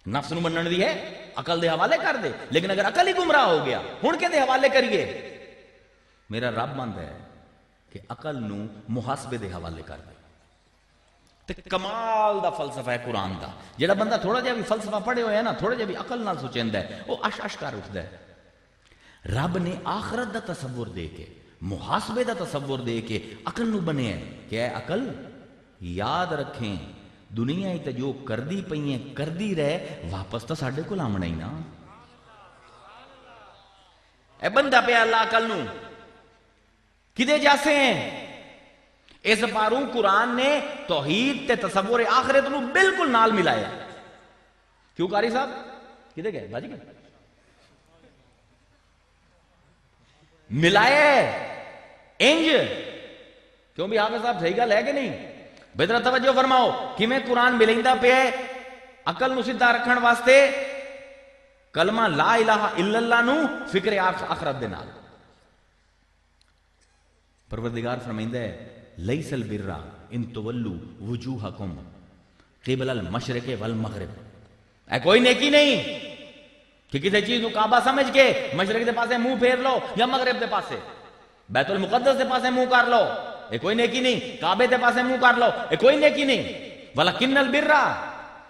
نفس نو منن دی ہے عقل دے حوالے کر دے، لیکن اگر عقل ہی گمراہ ہو گیا ہن کہ دے حوالے کریے؟ میرا رب مند ہے کہ عقل نو محاسبے دے حوالے کر دے۔ تے کمال دا فلسفہ ہے قرآن دا، جڑا بندہ تھوڑا جہا بھی فلسفہ پڑھے ہوئے ہے نا، تھوڑا جہا بھی عقل نال سوچیندا ہے، وہ اش کر اٹھدا ہے۔ رب نے آخرت دا تصور دے کے، محاسبے دا تصور دے کے عقل نو بنیا ہے کہ اے عقل یاد رکھیں دنیا ہی تے جو کردی پئی ہیں کردی رہے، واپس تو ساڈے کول آمنا ہی نا۔ اے بندہ پہ اللہ عقل نو کدے جاسے ہیں؟ اس باروں قرآن نے توحید تے تصور آخرت نو بالکل نال ملایا۔ کیوں قاری صاحب کدے گئے باجی گئے ملایا انج کیوں بھی حافظ صاحب صحیح گل ہے کہ نہیں؟ بہتر توجہ فرماؤ کیویں قرآن ملیندا پیا ہے عقل نو سیدھا رکھن واسطے کلمہ لا الہ الا اللہ نو فکر آخرت دے نال۔ پروردگار فرمائندا ہے لیس البر ان تولوا وجوہکم قبل المشرق والمغرب، اے کوئی نیکی نہیں کہ کسی چیز کو کعبہ سمجھ کے مشرق دے پاسے منہ پھیر لو یا مغرب دے پاسے بیت المقدس دے پاسے منہ کر لو، اے کوئی نیکی نہیں۔ کعبے دے پاسے منہ کر لو، اے کوئی نیکی نہیں۔ ولکن البر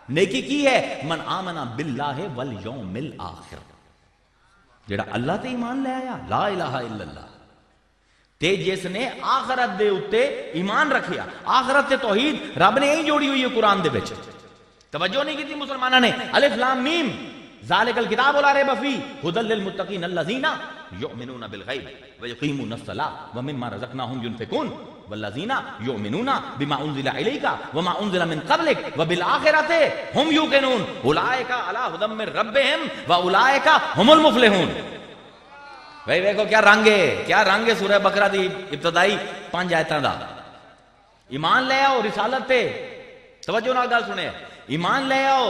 نیکی کی ہے من آمن باللہ والیوم الآخر، جڑا اللہ تے ایمان لے آیا لا الہ الا اللہ، تے جس نے آخرت دے اتے ایمان رکھیا۔ آخرت تے توحید رب نے یہی جوڑی ہوئی ہے قرآن دے وچ۔ توجہ نہیں کی تھی مسلمانہ نے؟ الف لام میم ذالک الکتاب لا ریب فیہ ھدی للمتقین الذین یؤمنون بالغیب ویقیمون الصلاۃ ومما رزقناہم ینفقون والذین یؤمنون بما انزل الیک وما انزل من قبلک وبالآخرۃ ھم یوقنون اولئک علی ھدی من ربہم واولئک ھم المفلحون۔ بھائی دیکھو کیا رنگ ہے، کیا رنگ ہے سورہ بقرہ دی ابتدائی 5 آیتاں دا۔ ایمان لے آؤ رسالت تے، توجہ نال گل سنے، ایمان لے آؤ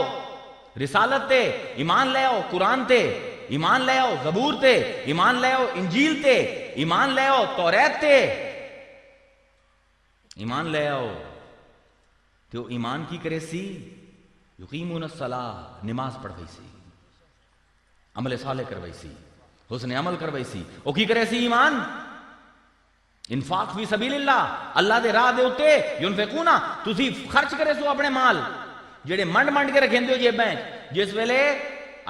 رسالت تے، ایمان لے آؤ قرآن تے، ایمان لے آؤ زبور تے، ایمان لے آؤ انجیل تے، ایمان لے آؤ توریت تے، ایمان لے آؤ۔ تو ایمان کی کرے سی؟ یقیمون الصلاۃ، نماز پڑھوئی سی، عمل صالح کروائی سی، حسن عمل کروائی سی۔ او کی کرے سی ایمان؟ انفاق فی سبیل اللہ، اللہ دے راہ دے اتے ینفقونا، تسی خرچ کرے سو اپنے مال جڑے منڈ منڈ کے رکھیں دیو جیبیں۔ جس ویلے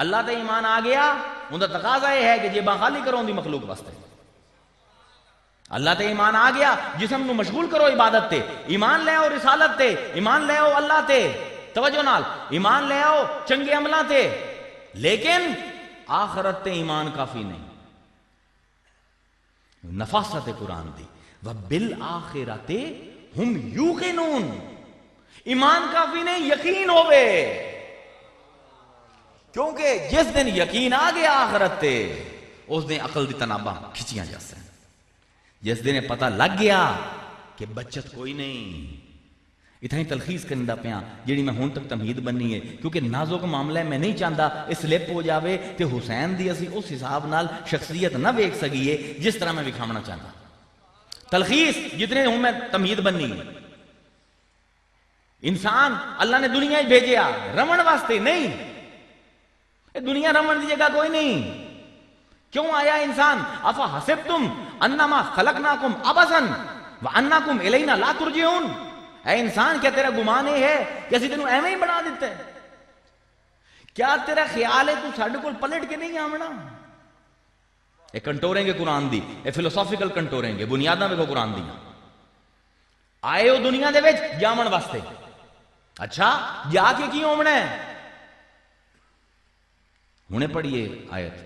اللہ تے ایمان آ گیا ان دا تقاضا یہ ہے کہ جیباں خالی کرو دی مخلوق واسطے۔ اللہ تے ایمان آ گیا جسم نو مشغول کرو عبادت تے، ایمان لے آؤ رسالت تے، ایمان لے آؤ اللہ تے، توجہ نال ایمان لے آؤ چنگے عملاں تے، لیکن آخرت تے ایمان کافی نہیں۔ نفاست قرآن دی وبالآخرۃ ہم یوقنون، ایمان کافی نہیں یقین ہوئے، کیونکہ جس دن یقین آ گیا آخرت تے اس دن عقل دی تناباں کھچیاں جا سن۔ جس دن پتہ لگ گیا کہ بچت کوئی نہیں۔ اتنا ہی تلخیص کرندہ پیاں جیڑی میں ہون تک تمہید بننی ہے، کیونکہ نازک معاملہ ہے، میں نہیں چاہتا اس سلپ ہو جاوے کہ حسین دی اسی اس حساب نال شخصیت نہ ویکھ سکیے جس طرح میں دکھاونا چاہتا۔ تلخیص جتنے ہوں میں تمہید بننی ہے۔ انسان اللہ نے دنیا ہی بھیجیا رمن واسطے نہیں، دنیا رمن دی جگہ کوئی نہیں۔ کیوں آیا انسان؟ افا حسبتم انما خلقناکم عبثا وانکم الینا لا ترجعون، اے انسان کیا تیرا گمان ہے کہ اسی تینوں ایویں ہی بنا دیتا ہے؟ کیا تیرا خیال ہے تو ساڈے کول پلٹ کے نہیں آونا؟ اے کنٹوریں گے قرآن دی، اے فلسافیکل کنٹوریں گے، بنیاداں ویکھو قرآن دی۔ آئے ہو دنیا دے وچ جاون واسطے، اچھا جا کے کی ہونا ہے؟ ہنے پڑھیے آیت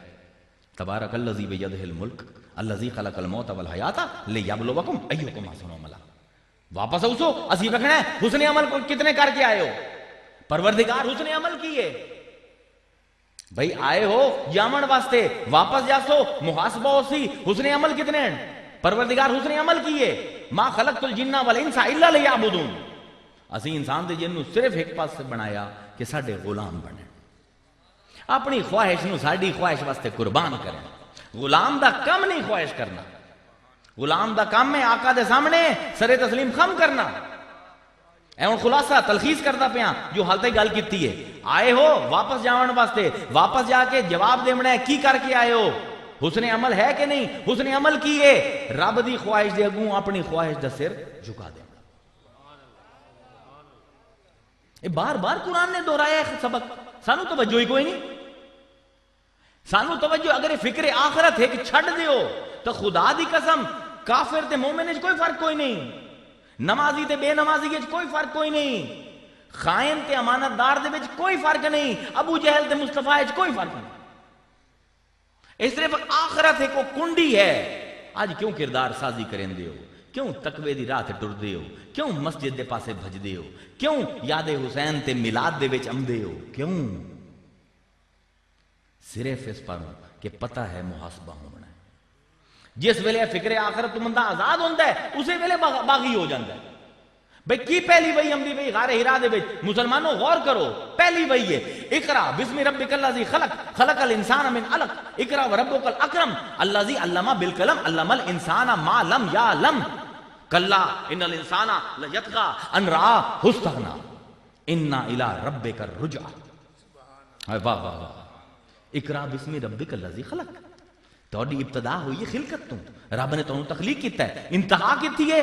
تبارک الذی بیدہ الملک الذی خلق الموت والحیات لیبلوکم ایکم احسن عملا۔ واپس اوسو اسی رکھنا ہے حسن عمل کو کتنے کر کے آئے ہو؟ پروردگار حسن عمل کیے بھائی، آئے ہو جامن واسطے، واپس جاسو محاسبہ ہو سی، حسن عمل کتنے ہیں؟ پروردگار حسن عمل کیے۔ ما خلقت الجن والانس الا لیعبدون، اسی انسان دے جن نو صرف ایک پاس سے بنایا کہ ساڈے غلام بنے، اپنی خواہش نو ساڈی خواہش واسطے قربان کریں۔ غلام دا کم نہیں خواہش کرنا، غلام دا کام ہے آقا دے سامنے سر تسلیم خم کرنا۔ اے ہن خلاصہ تلخیص کردا پیا جو حال تک گل کیتی ہے. آئے ہو واپس جاون واسطے، واپس جا کے جواب دینا ہے کی کر کے آئے ہو؟ حسن عمل ہے کہ نہیں؟ حسن عمل کی ہے رب دی خواہش دے اگوں اپنی خواہش دا سر جھکا دینا. یہ بار بار قرآن نے دہرایا ہے سبق. سانو توجہ ہی کوئی نہیں. سانو توجہ اگر فکر آخرت ہے کہ چھڑ دیو تو خدا دی قسم کافر تے مومن وچ کوئی فرق کوئی نہیں، نمازی تے بے نمازی وچ کوئی فرق کوئی نہیں، خائن تے امانت دار دے وچ کوئی فرق نہیں، ابو جہل تے مصطفیٰ وچ کوئی فرق نہیں. اس صرف آخرت ایک کنڈی ہے. آج کیوں کردار سازی کریں دیو؟ کیوں تقوی دی راہ تے ٹر دیو؟ کیوں مسجد دے پاسے بھج دیو؟ کیوں یاد حسین تے میلاد دے وچ آمدے ہو؟ کیوں؟ صرف اس پر کہ پتہ ہے محاسبہ ہونا ہے. جس ویلے فکر آخرت تو بندہ آزاد ہوتا ہے اسی ویلے باغی ہو جاتا ہے. بھئی کی پہلی وہی آمدی بھئی غار ہرا دے وچ؟ مسلمانوں غور کرو، پہلی وہی ہے اقرا بسم ربک الذی خلق خلق الانسان من علق اقرا وربک الاکرم الذی علم بالقلم علم الانسان ما لم یعلم کلا ان الانسان لیطغی ان رآہ استغنی ان الی ربک الرجعی. واہ واہ واہ. اقرا بسم ربک الذی خلق، تہاڈی ابتدا ہوئی ہے خلقت تو، رب نے تانوں تخلیق کیتا ہے. انتہا کیتی ہے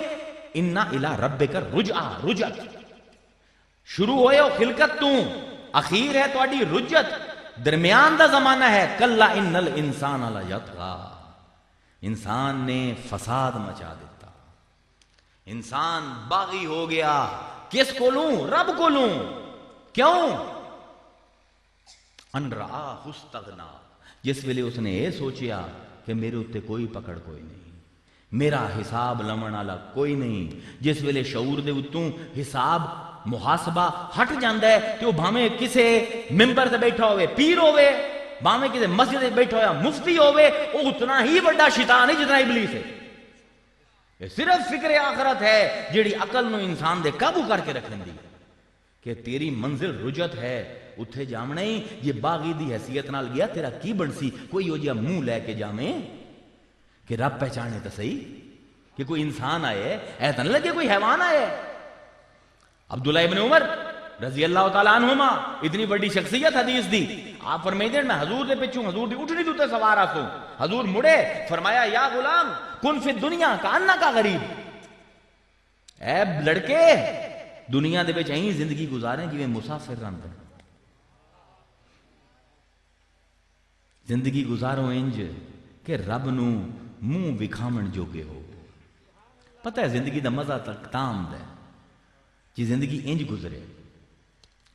ان الی ربک الرجعی، رجعت شروع ہوئے ہو خلقت تو، اخیر ہے تہاڈی رجعت، درمیان دا زمانہ ہے. کلا ان الانسان لیطغی، انسان نے فساد مچا دیتا، انسان باغی ہو گیا. کس کو لوں؟ رب کو لوں. کیوں؟ ان رآہ استغنا، جس ویلے اس نے یہ سوچیا کہ میرے اتنے کوئی پکڑ کوئی نہیں، میرا حساب لمن والا کوئی نہیں. جس ویلے شعور دے اتوں حساب محاسبہ ہٹ جاندہ ہے کہ وہ بھامے کسے ممبر سے بیٹھا ہوئے پیر ہوئے، بھامے کسے مسجد سے بیٹھا ہوا مفتی ہوئے، وہ اتنا ہی بڑا شیطان ہے جتنا ابلیس ہے. یہ صرف فکر آخرت ہے جیڑی عقل نو انسان دے قابو کر کے رکھن دی کہ تیری منزل رجت ہے اتھے جامنا ہی. یہ باغی دی حیثیت نال گیا تیرا کی بنسی؟ کوئی ہو جیا منہ لے کے جامے کہ رب پہچانے تو صحیح کہ کوئی انسان آئے، ایسا نہ لگے کوئی حیوان آئے. عبداللہ ابن عمر رضی اللہ تعالیٰ عنہما اتنی بڑی شخصیت حدیث دی، آپ فرمائے میں حضور دے پچھوں حضور دی اٹھنی دوتے سوارا سوں. حضور مڑے فرمایا یا غلام کن فی الدنیا کاننا کا غریب، اے لڑکے دنیا دے بچ ایਂ زندگی گزاریں جویں مسافر رہندے، زندگی گزارو انج کہ رب نو منہ وکھاون جوگے ہو. پتہ ہے زندگی دا مزہ تک تام ہے جی زندگی انج گزرے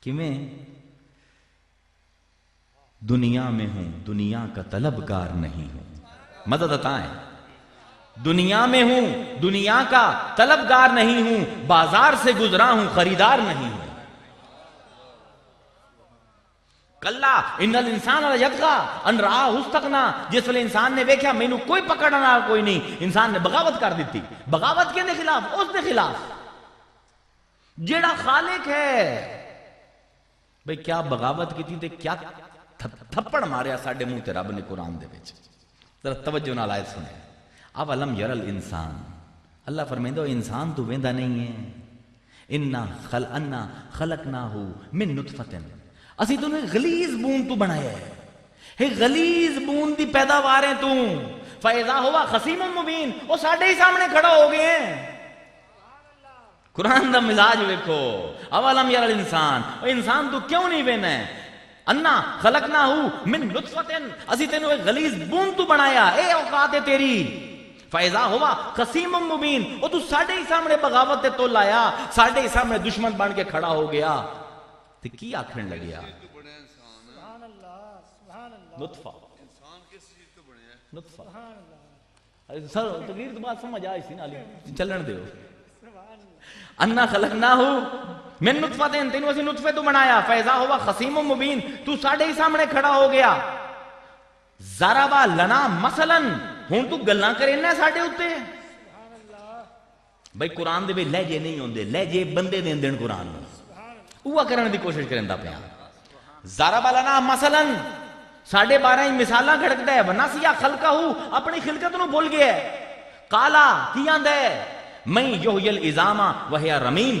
کیویں دنیا میں ہوں دنیا کا طلبگار نہیں ہوں. مزہ تو ہے دنیا میں ہوں دنیا کا طلبگار نہیں ہوں، بازار سے گزرا ہوں خریدار نہیں ہوں. کلا ان الانسان لیطغی ان رآہ استغنی، جس ویلے انسان نے دیکھا مینوں کوئی پکڑنا کوئی نہیں، انسان نے بغاوت کر دیتی. بغاوت کے خلاف؟ اس کے خلاف جیڑا خالق ہے. بھئی کیا بغاوت کی تھی کیا تھپڑ ماریا ساڈے منہ تے رب نے قرآن دے وچ. ذرا توجہ نال آیت سنیں. اولم یر الانسان، اللہ فرمائندا انسان تو ویندا نہیں ہے. انا خلقناہ من نطفۃ، اسی تو نے غلیظ بون تو بنایا ہے. ہے غلیظ بون دی پیداوار ہے تو. فاذا ہوا خصیم مبین، وہ ساڈے ہی سامنے کھڑا ہو گئے ہیں. قرآن دا مزاج دیکھو. اولم یر الانسان، انسان تو کیوں نہیں وینا ہے؟ انا خلقناہ من نطفۃ، اسی تینوں ایک غلیظ بون تو بنایا، اے اوقات ہے تیری. فیضا ہوا خصیم مبین، وہ تو ساڑھے ہی سامنے بغاوت تو لایا، ساڑھے ہی سامنے دشمن بن کے کھڑا ہو گیا. تو کی آکھن لگیا؟ نطفہ. نطفہ سر تقریر تو بات سمجھ آئی سی نا، چلن دیو. انا خلقناہ من نطفۃ، تینوں اسی نطفے تو بنایا. فیضا ہوا خصیم مبین، تو ساڑھے ہی سامنے کھڑا ہو گیا. ضربا لنا مثلاً، ہوں تو گلاں کرنا ساڈے اوتے. بھائی قرآن دے لہجے نہیں ہوندے، لہجے بندے دین دین قرآن نوں اوہ کرن دی کوشش کرندا پیا. ضرب لنا مثلا، ساڈے 12 مثالاں کھڑکدا ہے. ونسیا خلقہ، اپنی خلقت نو بھول گیا ہے. قالا کی آندا ہے میں یحیی العظام وہی رمیم،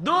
2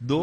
2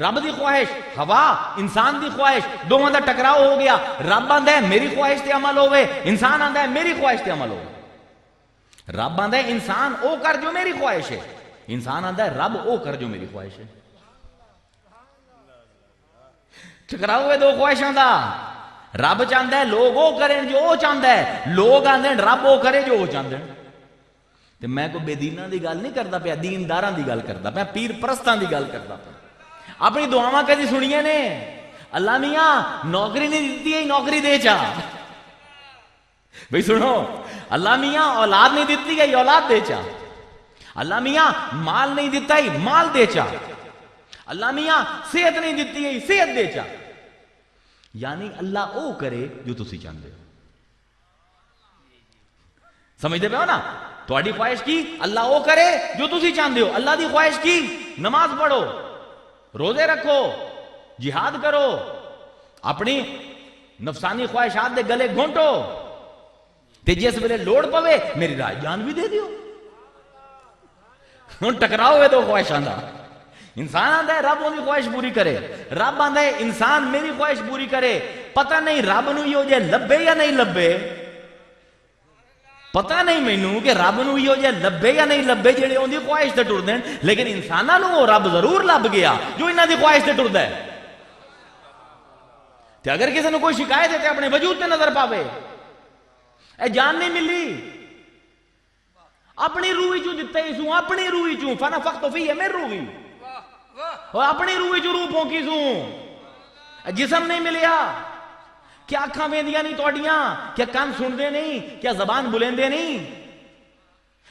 رب دی خواہش، ہوا انسان دی خواہش، دونوں دا ٹکراؤ ہو گیا. رب آندا ہے میری خواہش تے عمل ہوئے، انسان آندا ہے میری خواہش تے عمل ہوئے. رب آندا ہے انسان او کر جو میری خواہش ہے، انسان آندا ہے رب او کر جو میری خواہش ہے. ٹکراؤ ہے دو خواہشاں دا. رب چاہتا ہے لوگ او کریں جو او چاہتا ہے، لوگ آندے ہیں رب او کرے جو او چاہتے ہیں. تے میں کوئی بے دیناں دی گل نہیں کرتا پیا، دینداراں دی گل کرتا پیا، پیر پرستاں دی گل کرتا پیا. اپنی دعاواں کدی سنیے نے اللہ میاں نوکری نہیں دیتی ہے نوکری دے چا. بھئی سنو، اللہ میاں اولاد نہیں دیتی ہے اولاد دے چا. اللہ میاں مال نہیں دیتا ہی مال دے چا. اللہ میاں صحت نہیں دیتی ہے صحت دے چا. یعنی اللہ او کرے جو تسی چاہتے ہو. سمجھتے پہ ہو نا؟ تھوڑی خواہش کی اللہ او کرے جو تسی چاہتے ہو. اللہ دی خواہش کی نماز پڑھو، روزے رکھو، جہاد کرو، اپنی نفسانی خواہشات دے گلے گھونٹو، تے جس ویلے لوڑ پوے میری رائے جان بھی دے دیو. ہن ٹکراؤ ہے دو خواہشاں دا. انسان آندا ہے رب ان کی خواہش پوری کرے، رب آندا ہے انسان میری خواہش پوری کرے. پتہ نہیں رب نو یہ جے لبے یا نہیں لبے، پتہ نہیں مینوں کہ رب نو یہ جے لبے یا نہیں لبے جڑے ان دی خواہش تے ٹر دین، لیکن انساناں نو وہ رب ضرور لب گیا جو انہاں دی خواہش تے ٹردا ہے. تے اگر کسی نو کوئی شکایت ہے تے اپنے وجود تے نظر پاوے، اے جان نہیں ملی اپنی روح چوں دتے سوں، اپنی روح چوں فنفخت فیہ من روحی، اپنی روح چوں روح پھونکی سوں. جسم نہیں ملیا، کیا اکھاں ویندیاں نہیں توڑیاں، کیا کان سن دے نہیں، کیا زبان بلیندے نہیں،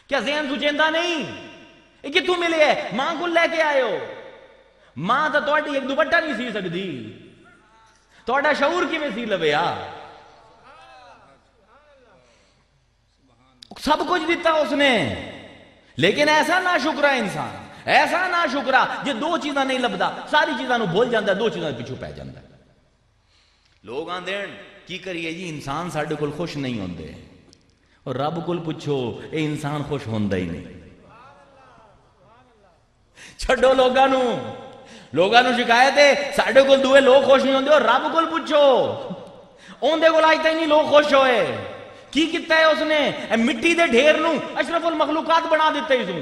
کیا ذہن سوچیندا نہیں. یہ کتوں ملے ہے؟ ماں کو لے کے آئے ہو. ماں تو توڑی ایک دوپٹہ نہیں سی سکتی، توڑا شعور کی میں سی لویا. سب کچھ دیتا اس نے، لیکن ایسا نہ شکرا انسان، ایسا نہ شکرا جے دو چیزاں نہیں لبدا ساری چیزاں نو بھول جاندا، دو چیزاں پیچھے پہ جاندا. لوگ آندے کی کریے جی انسان ساڈے کول خوش نہیں ہوندے، اور رب کول پوچھو اے انسان خوش ہوندا ہی نہیں. چھڈو لوگاں نو شکایت ہے ساڈے کول دوے لوگ خوش نہیں ہوندے، اور رب کول پوچھو اوندے کول اج تک نہیں لوگ خوش ہوئے. کی کیتا ہے اس نے؟ اے مٹی دے ڈھیر نو اشرف المخلوقات بنا دیتے ہی سوں،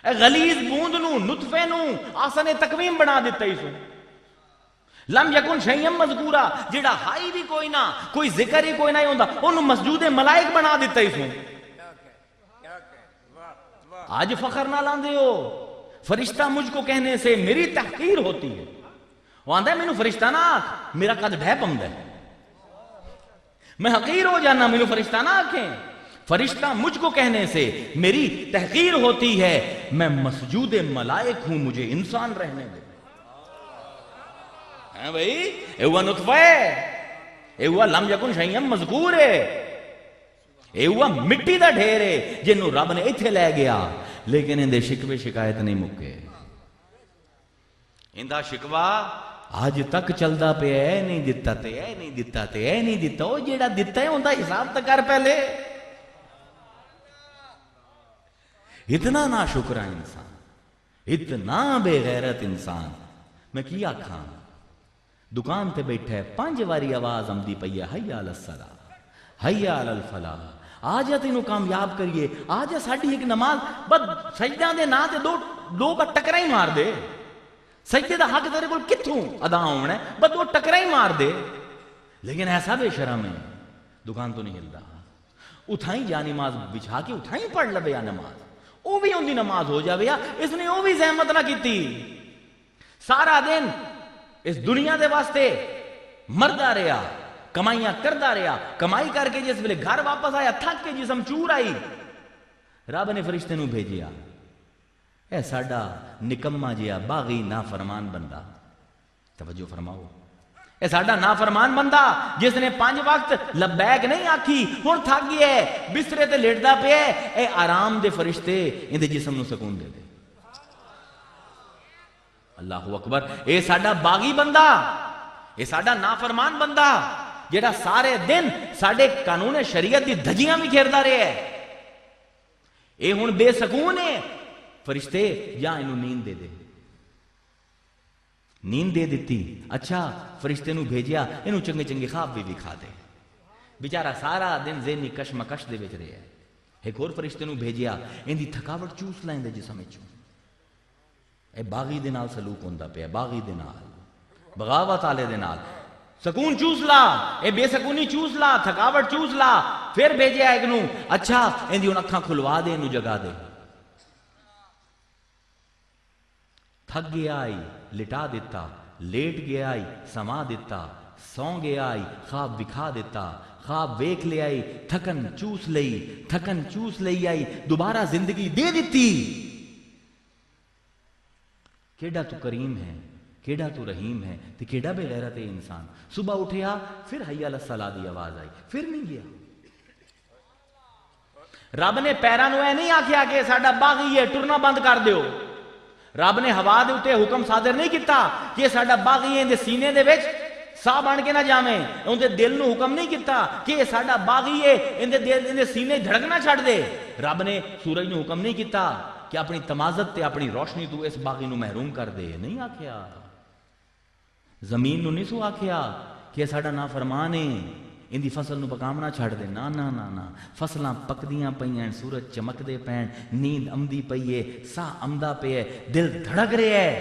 اے غلیظ بوند نو نطفے نو آسن تقویم بنا دیتے ہی سوں. لم یکن شیئم مذکورا جڑا ہائی بھی کوئی نہ، کوئی ذکر ہی کوئی نہ ہوندا، انہوں مسجود ملائک بنا دیتے ہی سوں. آج فخر نہ لاندے ہو فرشتہ مجھ کو کہنے سے میری تحقیر ہوتی ہے. وہ آندہ ہے مینوں فرشتہ نہ آکھ، میرا قد ڈھے پمد ہے، میں حقیر ہو جانا، مینوں فرشتہ نہ آکھیں. فرشتہ مجھ کو کہنے سے میری تحقیر ہوتی ہے، میں مسجود ملائک ہوں، مجھے انسان رہنے دے. بھائی اے ہوا نطفہ ہے، اے ہوا لم یکن شیئم مذکور ہے، اے ہوا مٹی دا ڈھیر ہے جنوں رب نے ایتھے لے گیا. لیکن اندے شکوے شکایت نہیں مکے، اندہ شکوا آج تک چلدا پہ اے نہیں دیتا تے اے نہیں دیتا تے اے نہیں دیتا. او جیڑا دیتا ہے اندہ حساب تک کر پہلے. اتنا نا شکرہ انسان، اتنا بے غیرت انسان. میں کیا کھاں دکان تے بیٹھا ہے 5 واری آواز آمدی پئی ہے حی علی الصلاۃ حی علی الفلاح، آجا تینوں کامیاب کریے، آجا ساڈی ایک نماز بس سجدہ دے نا تے دو کا ٹکرا ہی مار دے. سجدے دا حق تیرے کول کتھوں ادا ہونا ہے، بس دو ٹکرا ہی مار دے. لیکن ایسا بے شرم ہے دکان تو نہیں ہلدا، اٹھائیں جا نماز بچھا کے اٹھائیں پڑھ لبے یا نماز، وہ بھی ان دی نماز ہو جاوے یا اس نے وہ بھی زحمت نہ کیتی. سارا دن اس دنیا دے واسطے مردہ رہا، کمائیاں کردہ رہا، کمائی کر کے جس ویلے گھر واپس آیا تھک کے جسم چور آئی، رب نے فرشتے نو بھیجیا اے ساڈا نکما جیا باغی نافرمان بندہ. توجہ فرماؤ، اے ساڈا نافرمان بندہ جس نے 5 وقت لبیک نہیں آکھی، ہن تھک گیا ہے بسترے تے لیٹدا پیا ہے، اے آرام دے فرشتے اندے جسم نو سکون دے دے. اللہ اکبر. اے ساڈا باغی بندہ، اے ساڈا نافرمان بندہ جیڑا سارے دن ساڈے قانون شریعت دی دھجیاں بھی کھیردا رہے ہے، اے ہن بے سکون ہے. فرشتے یا انہوں نیند دے دے. نیند دے دیتی، اچھا فرشتے نو بھیجیا اینو چنگے چنگے خواب بھی دکھا دے، بیچارہ سارا دن ذہنی کشمکش دے وچ رہیا ہے۔ ایک اور فرشتے نو بھیجیا اندی تھکاوٹ چوس لائیں دے جسم وچوں، اے باغی دے نال سلوک ہوندا پیا، باغی دے نال، بغاوت والے دے نال، سکون چوس لا، اے بے سکونی چوس لا، تھکاوٹ چوس لا۔ پھر بھیجیا ایک نو، اچھا اندی ہن اکھاں کھلوا دے، اینو جگا دے، تھک گیا آئی لٹا دیتا، لیٹ گیا آئی سما دیتا، سو گیا آئی خواب دکھا دیتا، خواب ویکھ لے آئی، تھکن چوس لئی، تھکن چوس لئی آئی، دوبارہ زندگی دے دیتی۔ کیڈا تو کریم ہے، کیڈا تو رحیم ہے، تے کیڈا بے غیرت ہے انسان۔ صبح اٹھیا پھر حی علی الصلاۃ دی آواز آئی، پھر نہیں گیا۔ رب نے پیراں نوں اے نہیں آکھیا کہ ساڈا باغی ہے ٹرنا بند کر دیو، رب نے ہوا دے اتے حکم صادر نہیں کیتا کہ ساڈا باغی ہے، دے سینے دے وچ سا بن کے نہ جاویں، اندے دل نو حکم نہیں کیتا کہ یہ ساڈا باغی ہے، اندے دل اندے سینے دھڑکنا چھڑ دے۔ رب نے سورج نو حکم نہیں کیتا کہ اپنی تمازت تے اپنی روشنی تو اس باغی نو محروم کر دے، نہیں آکھیا۔ زمین نو نہیں سو آکھیا کہ ساڈا نافرمان ہے، اندی فصل نو پکامنا چھڑ دے، نا نا نا نا، فصلاں پکدیاں پئیاں، سورج چمکدے پین، نیند امدی پئی ہے، سا امدا پہ ہے، دل دھڑک رہے ہے،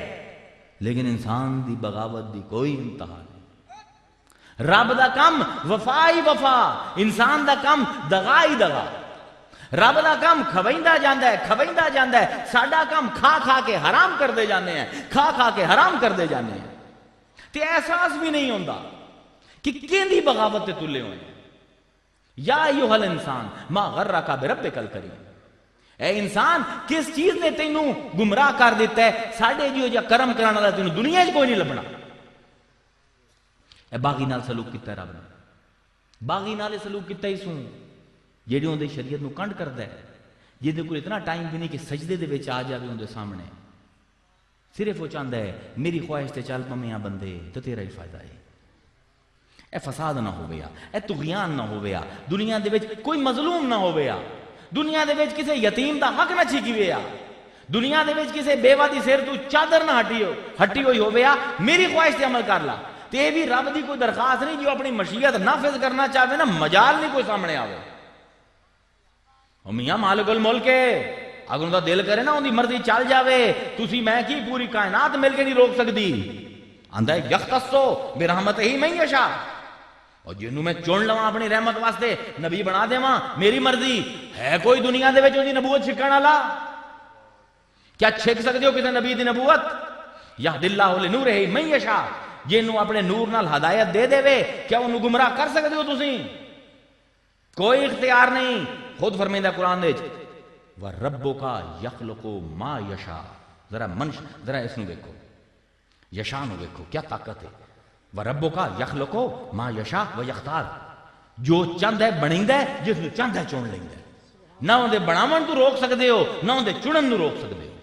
لیکن انسان دی بغاوت دی کوئی انتہا نہیں۔ رب دا کم وفائی وفا، انسان دا کم دغائی دغا۔ رب دا کم کھویندا جاندا ہے، کھویندا جاندا ہے، ساڈا کم کھا کھا کے حرام کر دے جانے ہیں، کھا کھا کے حرام کر دے جانے ہیں، تے احساس بھی نہیں ہوندا کہ کیندی بغاوت تے تلے ہوئے ہیں۔ یا ایھا الانسان ما غرک بربک الکریم، اے انسان کس چیز نے تینوں گمراہ کر دیتا ہے؟ ساڈے جیو جا کرم کران والا تینوں دنیا وچ کوئی نہیں لبنا۔ اے باغی نال سلوک کیتا رب نے، باغی نال سلوک کیتا ہی سوں جیڑی اون دی شریعت نو کنڈ کردا ہے، جہدے کول اتنا ٹائم بھی نہیں کہ سجدے دے وچ آ جاوے اون دے سامنے، صرف وہ چاہندا ہے میری خواہش تے چل پمیاں بندے تو تیرا ہی فائدہ ہے۔ اے فساد نہ ہویا، اے طغیان نہ ہویا، دنیا دے وچ کوئی مظلوم نہ ہویا، دنیا دے وچ کسے یتیم دا حق نہ چھکی ویا، دنیا دے وچ کسے بیوہ دی سر تو چادر نہ ہٹی ہوئی ہویا، میری خواہش تے عمل کر لا۔ تے بھی رب دی کوئی درخواست نہیں، جو اپنی مشیت نافذ کرنا چاہے نا، مجال نہیں کوئی سامنے آوے۔ میاں مالک الملک ہے، اگر ان کا دل کرے نا ان دی مرضی چل جاوے، تسی میں کی پوری کائنات مل کے نہیں روک سکتی۔ آندا ہے یختصو برحمتہ من یشاء، اور جنوں میں چن لواں اپنی رحمت واسطے نبی بنا دیواں، میری مرضی ہے۔ کوئی دنیا دے وچ اون دی نبوت چھکن والا؟ کیا چھک سکتے ہو کسی نبی دی نبوت؟ یہد اللہ لنورہ من یشاء، جنوں اپنے نور نال ہدایت دے دے وے، کیا انہوں گمراہ کر سکتے ہو تسی؟ کوئی اختیار نہیں۔ خود فرمیندہ قرآن وچ وَرَبُّكَ يَخْلُقُ مَا يَشَاءُ، ذرا اس نو دیکھو، یشاء نو دیکھو، کیا طاقت ہے۔ وَرَبُّكَ يَخْلُقُ مَا يَشَاءُ وَيَخْتَارُ، جو چند ہے بنیندا ہے، جس نو چند ہے چن لیندا ہے۔ نہ اون دے بناون تو روک سکدے ہو، نہ اون دے چنن نو روک سکدے ہو۔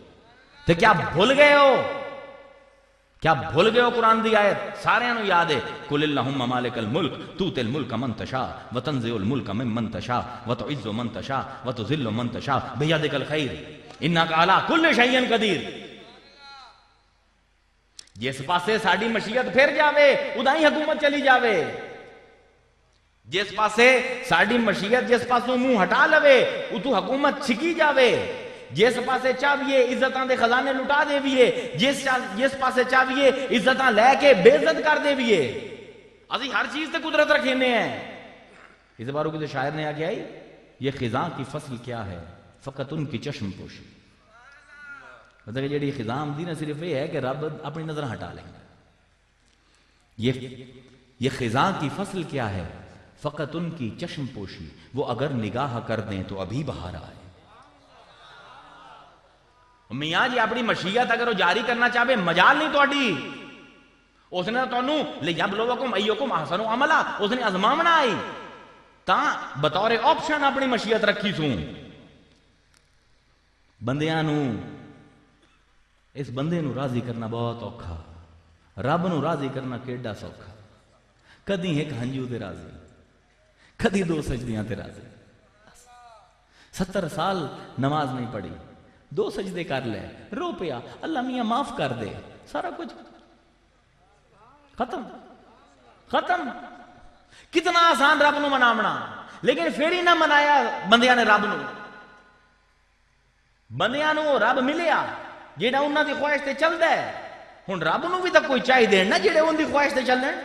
تے کیا بھول گئے ہو؟ کیا بھول گئے ہو قرآن دی آیت؟ سارے انہوں یاد ہے، قُلِ اللَّهُمَّ مَالِكَ الْمُلْكِ تُؤْتِي الْمُلْكَ مَن تَشَاءُ وَتَنزِعُ الْمُلْكَ مِمَّن تَشَاءُ وَتُعِزُّ مَن تَشَاءُ وَتُذِلُّ مَن تَشَاءُ بِيَدِكَ الْخَيْرُ إِنَّكَ عَلَىٰ كُلِّ شَيْءٍ قَدِيرٌ۔ جس پاسے ساڈی مشیت پھر جاوے ادا ہی حکومت چلی جاوے، جس پاسے ساڈی مشیت جس پاسوں منہ ہٹا لوے اتو حکومت چھکی جاوے، جس پاسے چاہیے عزتاں دے خزانے لٹا دے ویے، جس پاسے چاہیے عزتاں لے کے بے عزت کر دے ویے۔ اسی ہر چیز تے قدرت رکھینے ہیں۔ اس باروں کی شاعر نے آگے آئی، یہ خزاں کی فصل کیا ہے فقط ان کی چشم پوشی، مطلب کہ جیڑی خزاں دی نہ صرف یہ ہے کہ رب اپنی نظر ہٹا لیں گے۔ یہ خزاں کی فصل کیا ہے فقط ان کی چشم پوشی، وہ اگر نگاہ کر دیں تو ابھی بہار آئے۔ میاں جی اپنی مشیت اگر وہ جاری کرنا چاہے مجال نہیں توڑی، اس نے تو لیبلوکم ایکم احسن عملا، اس نے ازماونا آئی تا بطور آپشن اپنی مشیت رکھی سوں۔ بندیاں نو اس بندے نو راضی کرنا بہت اوکھا، رب نو راضی کرنا کیڈا سوکھا۔ کدی ایک ہنجو تے راضی، کدی دو سجدیاں تے راضی، 70 سال نماز نہیں پڑھی، 2 سجدے کر لے، رو پیا، اللہ میاں معاف کر دے، سارا کچھ ختم ختم. کتنا آسان رب نو مناونا، لیکن پھر ہی نہ منایا بندیاں نے رب نو. بندیاں نو رب ملیا جیڑا انہاں دی خواہش تے چلدا ہے. ہن رب نو بھی تو کوئی چاہیے نا جیڑے ان دی خواہش تے چلن.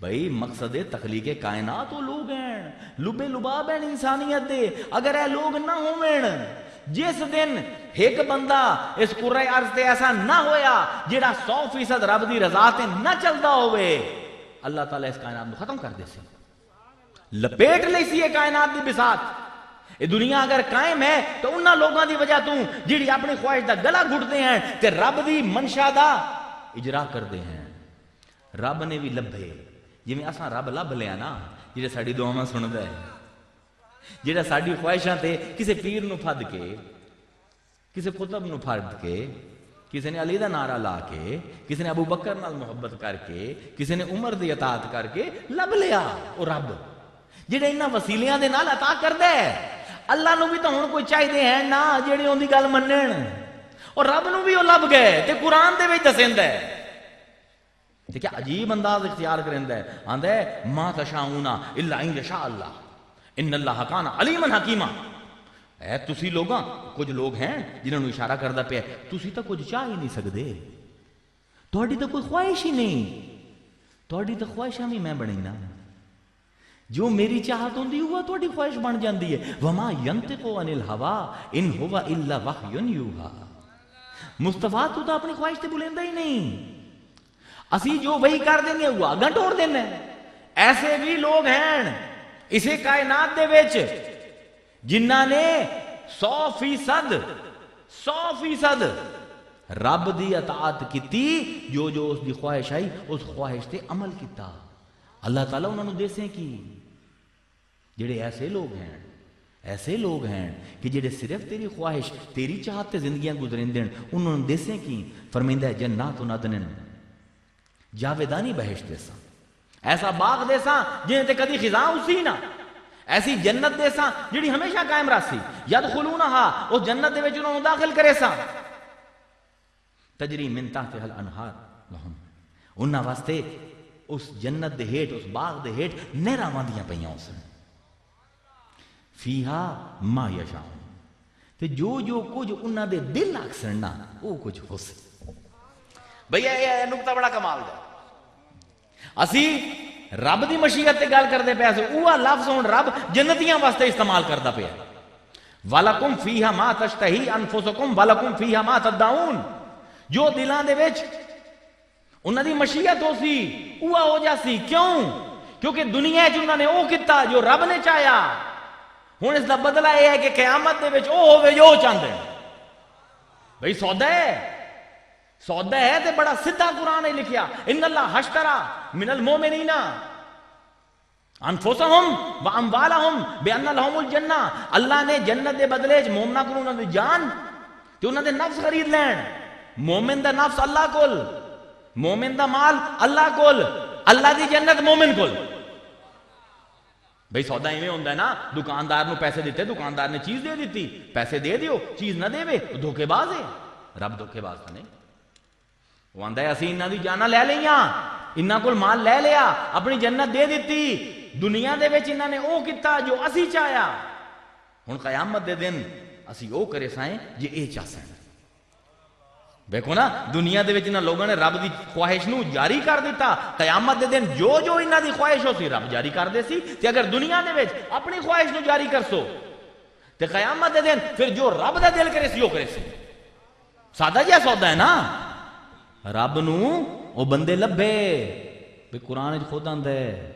بھائی مقصد تخلیق کائنات وہ لوگ ہیں، لبے لباب ہیں انسانیت دے. اگر اے لوگ نہ ہوویں، جس دن ایک بندہ اس کرۂ ارض تے ایسا نہ ہویا جیڑا 100% رب دی رضا تے نہ چلدا ہوئے، اللہ تعالیٰ اس کائنات کو ختم کر دے سی، لپیٹ لے سی یہ کائنات دی بساط. یہ دنیا اگر قائم ہے تو انہاں لوگاں دی وجہ تو جیڑی اپنی خواہش دا گلا گھٹتے ہیں تے رب دی منشا دا اجرا کردے ہیں. رب نے بھی لبھے جی میں اساں رب لب لیا نا، جیڑا ساڈی دعاواں سندا ہے، جیڑا ساڈی خواہشاں تے کسے پیر نو پھد کے، کسے قطب نو پھد کے، کسی نے علی دا نعرہ لا کے، کسی نے ابو بکر نال محبت کر کے، کسی نے عمر دی اطاعت کر کے لب لیا او رب جیڑے انہاں وسیلیاں دے نال عطا کردا ہے. اللہ نو بھی تو ہن کوئی چاہیے ہیں نا جیڑے اون دی گل منن، اور رب نو بھی او لب گئے تے قرآن دے وچ دسیندا ہے. تے کیا عجیب انداز اختیار کریندا ہے، آندا ہے ما تشاؤون الا ان یشاء اللہ ان اللہ کان علیما حکیما. اے تسی لوگاں کچھ لوگ ہیں جنہوں نے اشارہ کردا پیا تسی تو کچھ چاہ ہی نہیں سکدے، تہاڈی تو کوئی خواہش ہی نہیں، تہاڈی تو خواہشاں بھی میں بنی نا، جو میری چاہت ہوندی وہ تہاڈی خواہش بن جاندی ہے. وما ینطق عن الہوا ان هو الا وحی یوحی. مصطفیٰ تو اپنی خواہش تے بلیندا ہی نہیں، اسی جو وہی کر دیں گے وہ آگاں ٹوڑ دینا. ایسے بھی لوگ ہیں اسے کائنات دے وچ جنہاں نے 100% رب دی اطاعت کیتی، جو جو اس دی خواہش آئی اس خواہش تے عمل کیتا. اللہ تعالیٰ انہوں نے دیسیں کی جڑے ایسے لوگ ہیں کہ جڑے صرف تیری خواہش تیری چاہت تے زندگیاں گزرین دین، انہوں نے دیسیں کی. فرمیندہ ہے جنات و ندنن جاویدانی بہشت دیساں، ایسا باغ دیساں جنہیں تے کدی خزاں اسی نہ، ایسی جنت دیساں جڑی ہمیشہ قائم راسی. یدخلونہا اس جنت دے وچ انہوں نے داخل کرے سا تجری من تحتہا الانہار لہم، انہاں واسطے اس جنت دے ہیٹ، اس باغ دے ہیٹ نہراں واندیاں پیاں اسن. فیہا ما یشاؤن، تے جو جو کچھ انہاں دے دل آکھسن نا وہ کچھ ہو سکے. بھئیہ یہ نکتہ بڑا کمال دا. اسی رب دی مشیت تے گل کردے پے سے اوہ لفظ ہون رب جنتیاں واسطے استعمال کردا پیا. وَلَكُمْ فِيهَا مَا تَشْتَهِي أَنفُسُكُمْ وَلَكُمْ فِيهَا مَا تَدَّعُونَ. جو دلاں دے وچ انہاں دی مشیت ہو سی اوہ ہو جاسی. کیوں؟ کیونکہ دنیا وچ انہاں نے او کیتا جو رب نے چاہیا. ہن اس دا بدلہ یہ ہے کہ قیامت دے وچ او ہوے جو چاہندے. بھئی سودا ہے تے بڑا سدھا قرآن نے لکھیا ان اللہ اشترا من المومنین انفسہم واموالہم بان لہم الجنہ. اللہ نے جنت دے بدلے مومناں کو انہاں دی جان تے انہاں دے نفس خرید لین. مومن دا نفس اللہ کول، مومن دا مال اللہ کول، اللہ دی جنت مومن کول. بھئی سودا ایویں ہوندا ہے نا، دکاندار نو پیسے دیتے، دکاندار نے چیز دے دیتی، پیسے دے دیو، چیز نہ دے وے دھوکے باز ہے. رب دھوکے باز تھا نہیں، وہ آندا ہے اسی انہاں دی جاناں لے لیاں، انہاں کول مال لے لیا، اپنی جنت دے دیتی. دنیا دے وچ انہاں نے او کیتا جو اسی چاہیا. ہن قیامت دے دن اسی او کرے سائیں جے اے چاہسیں. دیکھو نا دنیا دے وچ انہاں لوگوں نے رب دی خواہش نو جاری کر دیتا. قیامت دے دن جو جو انہاں دی خواہش ہو سی رب جاری کر دے سی. تے اگر دنیا دے وچ اپنی خواہش نو جاری کرسو تے قیامت دے دن پھر جو رب دا دل کرے سی او کرے سی. سادہ جہا سودا ہے نا. رب نو او بندے لبھے. قرآن خود آندا ہے